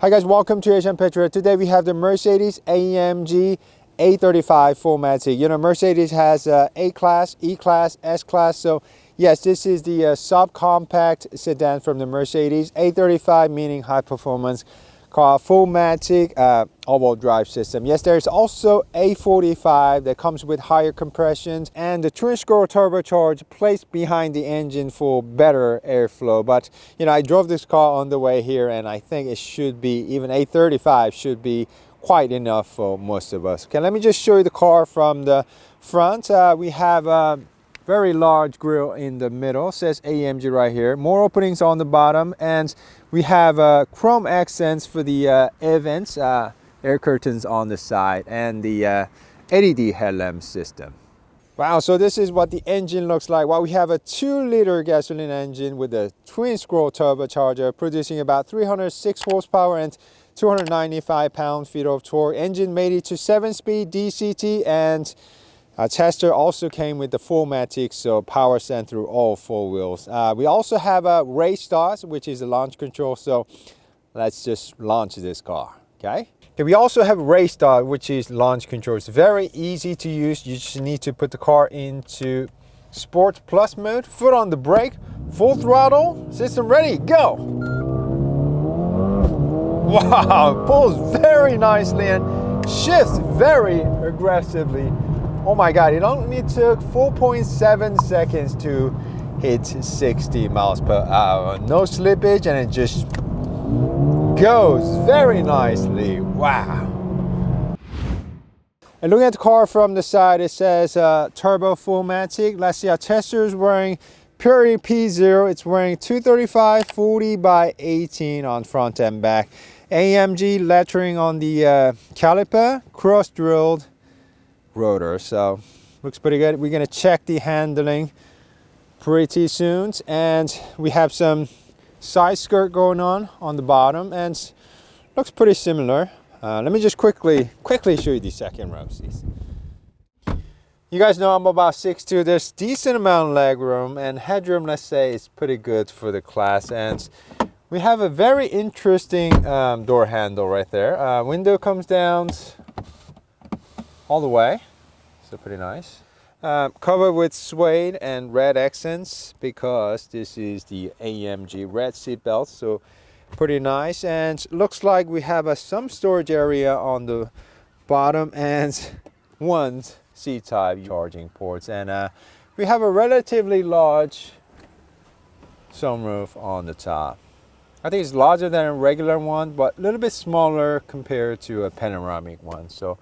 Hi guys, welcome to Asian Petrolhead. Today we have the Mercedes AMG A35 4Matic. You know, Mercedes has A-Class, E-Class, S-Class. So yes, this is the subcompact sedan from the Mercedes. A35 meaning high performance car, 4Matic all-wheel drive system. Yes, there's also A45 that comes with higher compressions and the twin-scroll turbocharger placed behind the engine for better airflow. But you know, I drove this car on the way here and I think it should be, even A35 should be quite enough for most of us. Okay, let me just show you the car from the front. We have a very large grille in the middle, says AMG right here, more openings on the bottom, and we have chrome accents for the vents, air curtains on the side, and the LED headlamp system. Wow, so this is what the engine looks like. Well, we have a 2-liter gasoline engine with a twin-scroll turbocharger producing about 306 horsepower and 295 pound-feet of torque. Engine made it to 7-speed DCT, and tester also came with the 4Matic, so power sent through all 4 wheels. We also have a race start, which is the launch control. So let's just launch this car, okay? We also have race start, which is launch control. It's very easy to use. You just need to put the car into Sport Plus mode, foot on the brake, full throttle, system ready, go! Wow, pulls very nicely and shifts very aggressively. Oh my God, it only took 4.7 seconds to hit 60 miles per hour. No slippage, and it just goes very nicely. Wow. And looking at the car from the side, it says Turbo 4Matic. Let's see, our tester is wearing Purity P0. It's wearing 235/40 by 18 on front and back. AMG lettering on the caliper, cross-drilled rotor, so looks pretty good. We're going to check the handling pretty soon, and we have some side skirt going on the bottom, and looks pretty similar. Let me just quickly show you the second row seats. You guys know I'm about 6'2". There's decent amount of leg room, and headroom, let's say, is pretty good for the class. And we have a very interesting door handle right there. Window comes down all the way, so pretty nice. Covered with suede and red accents because this is the AMG red seat belt, so pretty nice. And looks like we have some storage area on the bottom and one C-type charging ports, and we have a relatively large sunroof on the top. I think it's larger than a regular one, but a little bit smaller compared to a panoramic one, so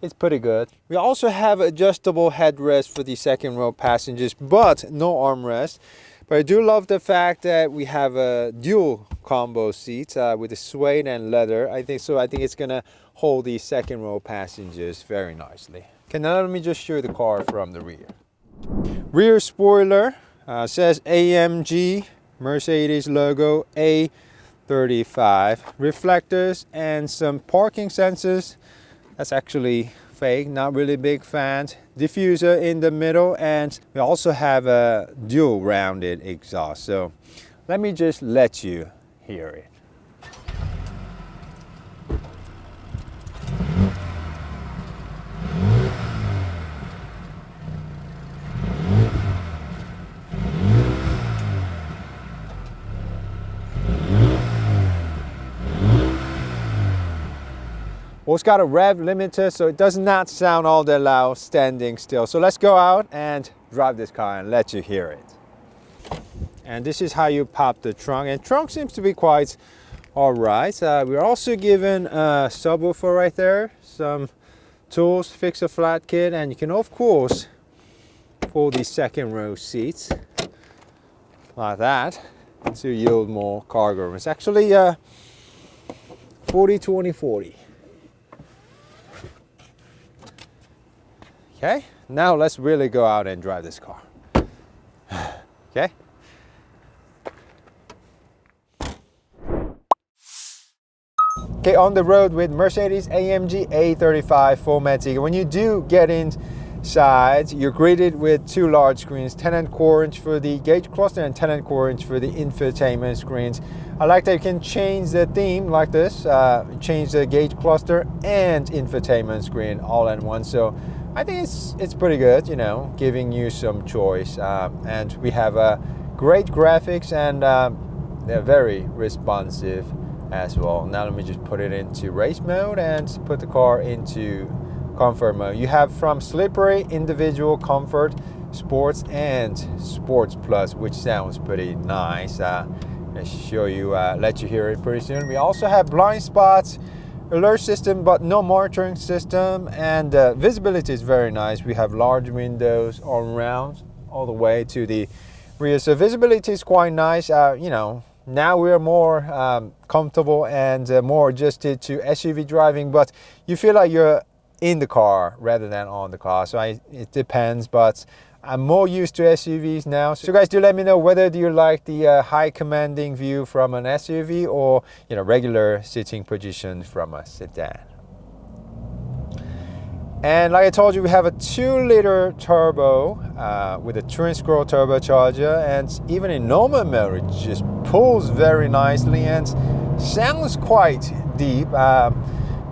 it's pretty good. We also have adjustable headrest for the second row passengers, but no armrest. But I do love the fact that we have a dual combo seat with the suede and leather. I think it's gonna hold the second row passengers very nicely. Okay, now let me just show you the car from the rear. Rear spoiler says AMG Mercedes logo A35. Reflectors and some parking sensors. That's actually fake, not really big fan. Diffuser in the middle, and we also have a dual rounded exhaust. So let me just let you hear it. Well, it's got a rev limiter, so it does not sound all that loud standing still. So let's go out and drive this car and let you hear it. And this is how you pop the trunk, and trunk seems to be quite all right. We're also given a subwoofer right there, some tools, fix a flat kit, and you can of course pull the second row seats like that to yield more cargo room. It's actually 40-20-40. Okay, now let's really go out and drive this car. Okay. Okay, on the road with Mercedes AMG A35 4Matic. When you do get inside, you're greeted with 2 large screens, 10 and 4 inch for the gauge cluster and 10 and 4 inch for the infotainment screens. I like that you can change the theme like this, change the gauge cluster and infotainment screen all in one. So I think it's pretty good, you know, giving you some choice. And we have great graphics, and they're very responsive as well. Now let me just put it into race mode and put the car into comfort mode. You have from slippery, individual, comfort, sports, and sports plus, which sounds pretty nice. I'll show you, let you hear it pretty soon. We also have blind spots, alert system, but no monitoring system, and visibility is very nice. We have large windows all around, all the way to the rear, so visibility is quite nice. You know, now we're more comfortable and more adjusted to SUV driving, but you feel like you're in the car rather than on the car. So it depends, but I'm more used to SUVs now. So guys, do let me know whether do you like the high commanding view from an SUV, or, you know, regular sitting position from a sedan. And like I told you, we have a 2-liter turbo with a twin scroll turbocharger, and even in normal mode it just pulls very nicely and sounds quite deep.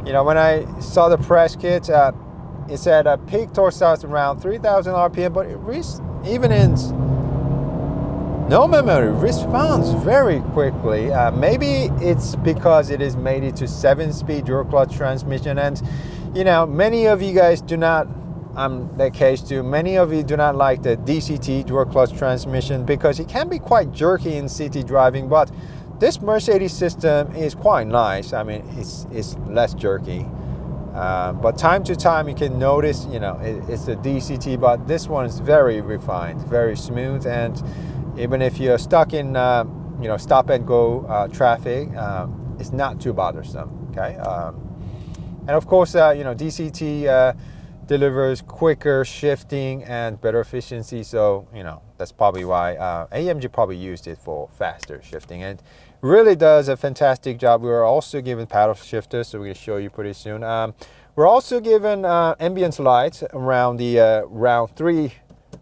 You know, when I saw the press kit, it said peak torque starts around 3,000 RPM, but even in normal mode, it responds very quickly. Maybe it's because it is made into 7-speed dual clutch transmission, and you know, many of you guys do not, that case too, many of you do not like the DCT dual clutch transmission because it can be quite jerky in city driving, but this Mercedes system is quite nice. I mean, it's less jerky. But time to time you can notice, you know, it's a DCT, but this one is very refined, very smooth, and even if you're stuck in, you know, stop and go traffic, it's not too bothersome, okay? And of course, you know, DCT delivers quicker shifting and better efficiency, so, you know, that's probably why AMG probably used it for faster shifting, and really does a fantastic job. We were also given paddle shifters, so we're going to show you pretty soon. We're also given ambient lights around the round 3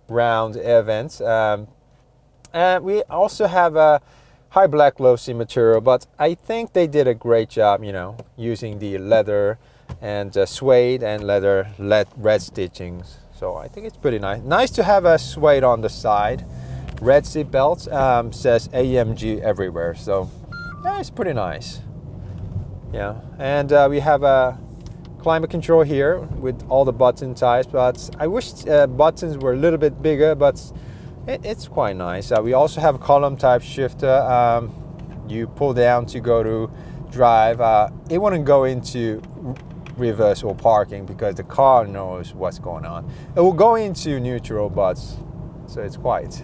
round air vents. And we also have a high black glossy material, but I think they did a great job, you know, using the leather and suede and leather red stitchings. So I think it's pretty nice. Nice to have a suede on the side. Red seat belts, says AMG everywhere, so yeah, it's pretty nice. Yeah, and we have a climate control here with all the button types, but I wish buttons were a little bit bigger, but it's quite nice. We also have a column type shifter. You pull down to go to drive. It wouldn't go into reverse or parking because the car knows what's going on. It will go into neutral, but so it's quite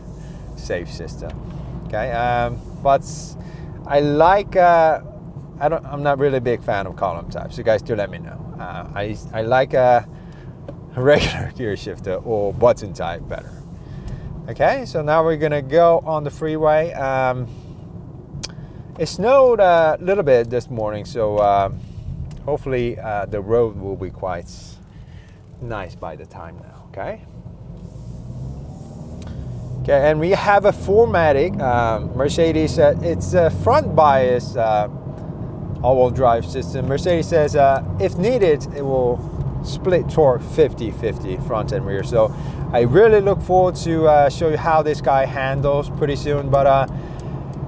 safe system, okay? But I like, I'm not really a big fan of column types, so guys do let me know. I like a regular gear shifter or button type better. Okay, so now we're gonna go on the freeway. It snowed a little bit this morning, so hopefully the road will be quite nice by the time now, okay? Okay, and we have a 4Matic Mercedes. It's a front bias all-wheel drive system. Mercedes says if needed, it will split torque 50-50 front and rear. So I really look forward to show you how this guy handles pretty soon. But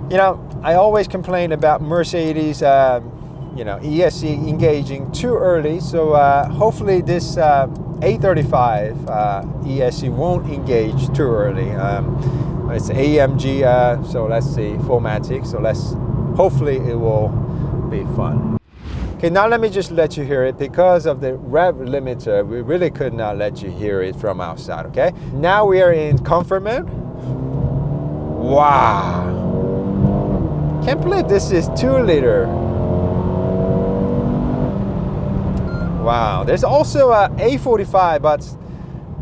you know, I always complain about Mercedes, you know, ESC engaging too early. So hopefully this A35 ESC won't engage too early. It's AMG, so let's see, 4Matic. So hopefully it will be fun. Okay, now let me just let you hear it. Because of the rev limiter, we really could not let you hear it from outside, okay? Now we are in comfort mode. Wow. Can't believe this is 2-liter. Wow, there's also a A45, but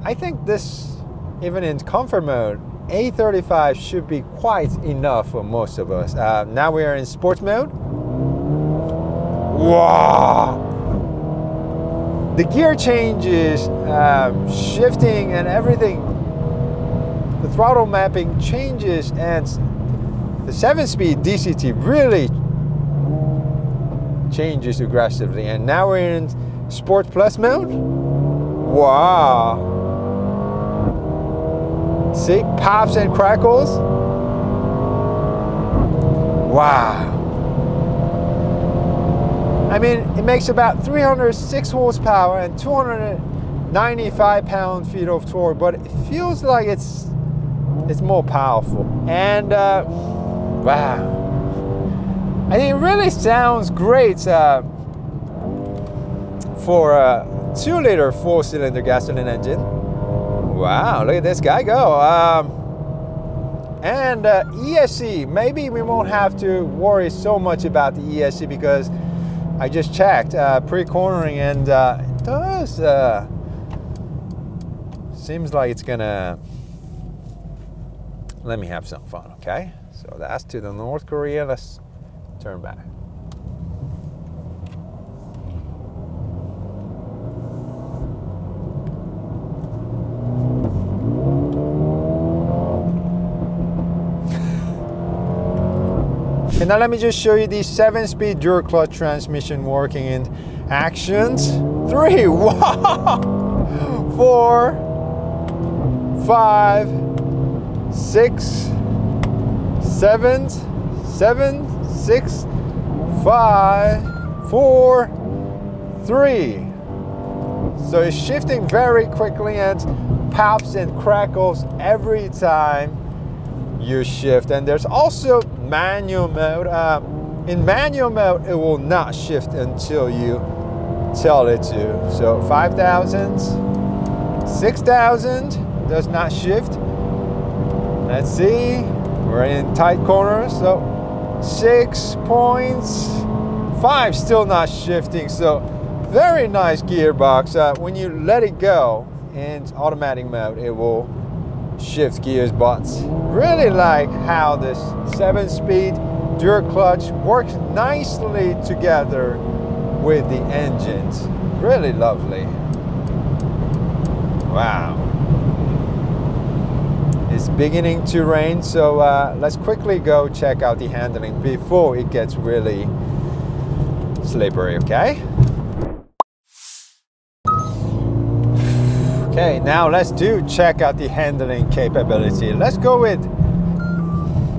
I think this, even in comfort mode, A35 should be quite enough for most of us. Now we are in sports mode. Wow! The gear changes, shifting and everything. The throttle mapping changes, and The 7-speed DCT really changes aggressively, and now we're in Sport Plus mode. Wow. See, pops and crackles. Wow. I mean, it makes about 306 horsepower and 295 pound-feet of torque, but it feels like it's more powerful. And wow, I think it really sounds great for a 2-liter 4-cylinder gasoline engine. Wow, look at this guy go. And ESC, maybe we won't have to worry so much about the ESC because I just checked pre-cornering, and it does seems like it's gonna let me have some fun. Okay, so that's to the North Korea. Let's turn back. And now let me just show you the 7-speed dual clutch transmission working in actions. 3, wow, 4, 5, 6, 7, 6, 5, 4, 3. So it's shifting very quickly and pops and crackles every time you shift. And there's also manual mode. In manual mode, it will not shift until you tell it to. So 5,000, 6,000 does not shift. Let's see, we're in tight corners. So 6.5 still not shifting. So very nice gearbox. When you let it go in automatic mode, it will shift gears, but really like how this 7-speed dual clutch works nicely together with the engines. Really lovely. Wow. It's beginning to rain, so let's quickly go check out the handling before it gets really slippery, okay? Okay, now let's check out the handling capability. Let's go with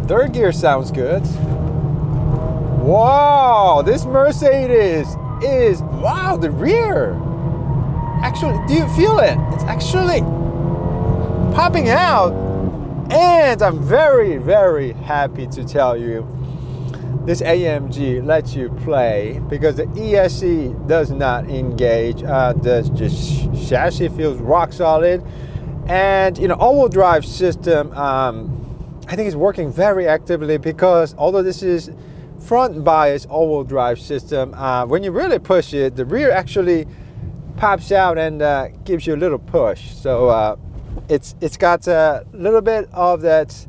3rd gear, sounds good. Wow, this Mercedes is, wow, the rear. Actually, do you feel it? It's actually popping out. And I'm very, very happy to tell you this AMG lets you play because the ESC does not engage. The chassis feels rock solid, and all-wheel drive system I think is working very actively because although this is front bias all-wheel drive system, when you really push it, the rear actually pops out and gives you a little push. So it's got a little bit of that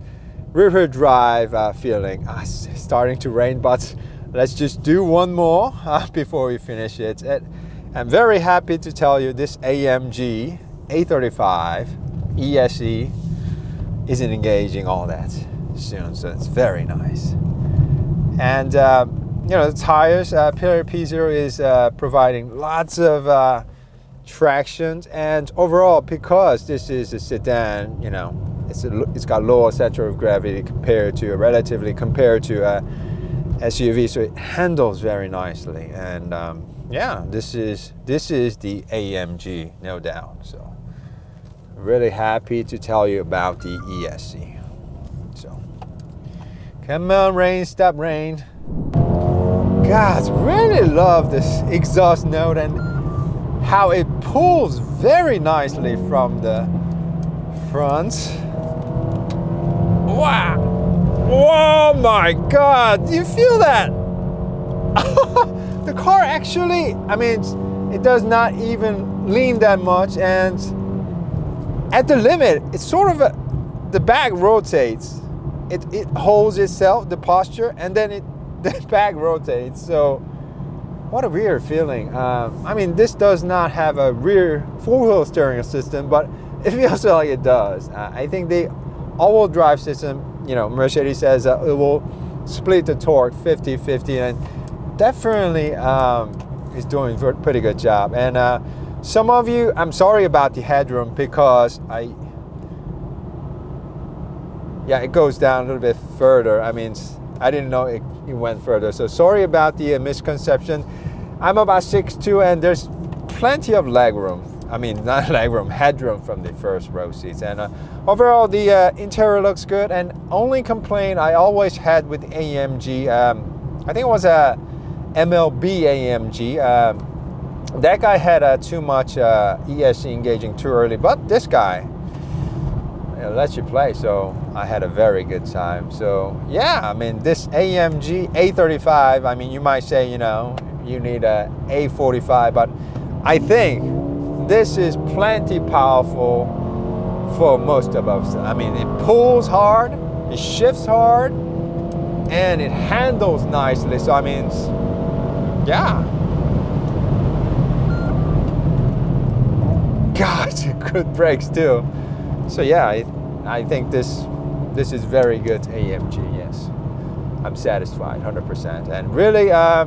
rear drive feeling. It's starting to rain, but let's just do one more before we finish it. I'm very happy to tell you this AMG A35 ESC isn't engaging all that soon, so it's very nice. And the tires, Pirelli P0 is providing lots of traction, and overall, because this is a sedan, it's got lower center of gravity compared to SUV, so it handles very nicely. And yeah, this is the AMG, no doubt. So really happy to tell you about the ESC. So come on, rain, stop rain. God, really love this exhaust note and how it pulls very nicely from the front. Wow! Oh my God! Do you feel that? The car actually, it does not even lean that much, and at the limit, it's sort of the back rotates. It holds itself, the posture, and then the back rotates. So what a weird feeling. This does not have a rear 4-wheel steering system, but it feels like it does. I think the all-wheel drive system you know, Mercedes says it will split the torque 50-50, and definitely is doing a pretty good job. And some of you, I'm sorry about the headroom, because it goes down a little bit further. I mean, I didn't know it went further, so sorry about the misconception. I'm about 6'2", and there's plenty of leg room. I mean, not leg room, headroom from the first row seats. And overall, the interior looks good. And only complaint I always had with AMG, I think it was a MLB AMG. That guy had too much ESC engaging too early, but this guy, lets you play, so I had a very good time. So yeah, I mean, this AMG A35, I mean, you might say, you know, you need a A45, but I think this is plenty powerful for most of us. I mean, it pulls hard, it shifts hard, and it handles nicely. So I mean, yeah, God, good brakes too. So yeah, I think this is very good AMG. Yes, I'm satisfied 100%. And really, I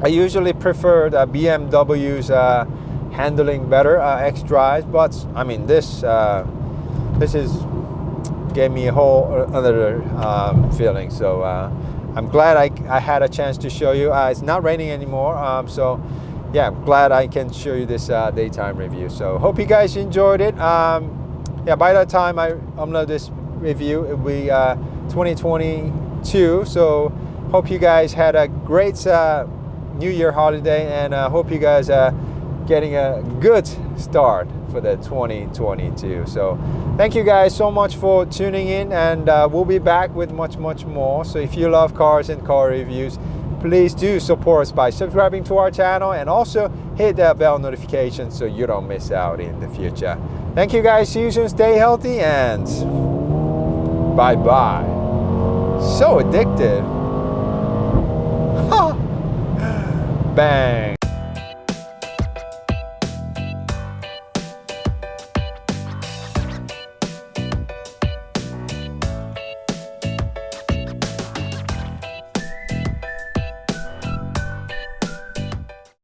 usually prefer the BMW's handling better X-Drives, but I mean this is gave me a whole other feeling. So I'm glad I had a chance to show you. It's not raining anymore, so yeah, I'm glad I can show you this daytime review. So hope you guys enjoyed it. Yeah, by the time I upload this review, it will be 2022. So hope you guys had a great New Year holiday, and hope you guys are getting a good start for the 2022. So thank you guys so much for tuning in, and we'll be back with much more. So if you love cars and car reviews, please do support us by subscribing to our channel, and also hit that bell notification so you don't miss out in the future. Thank you guys, see you soon, stay healthy, and bye-bye. So addictive. Bang.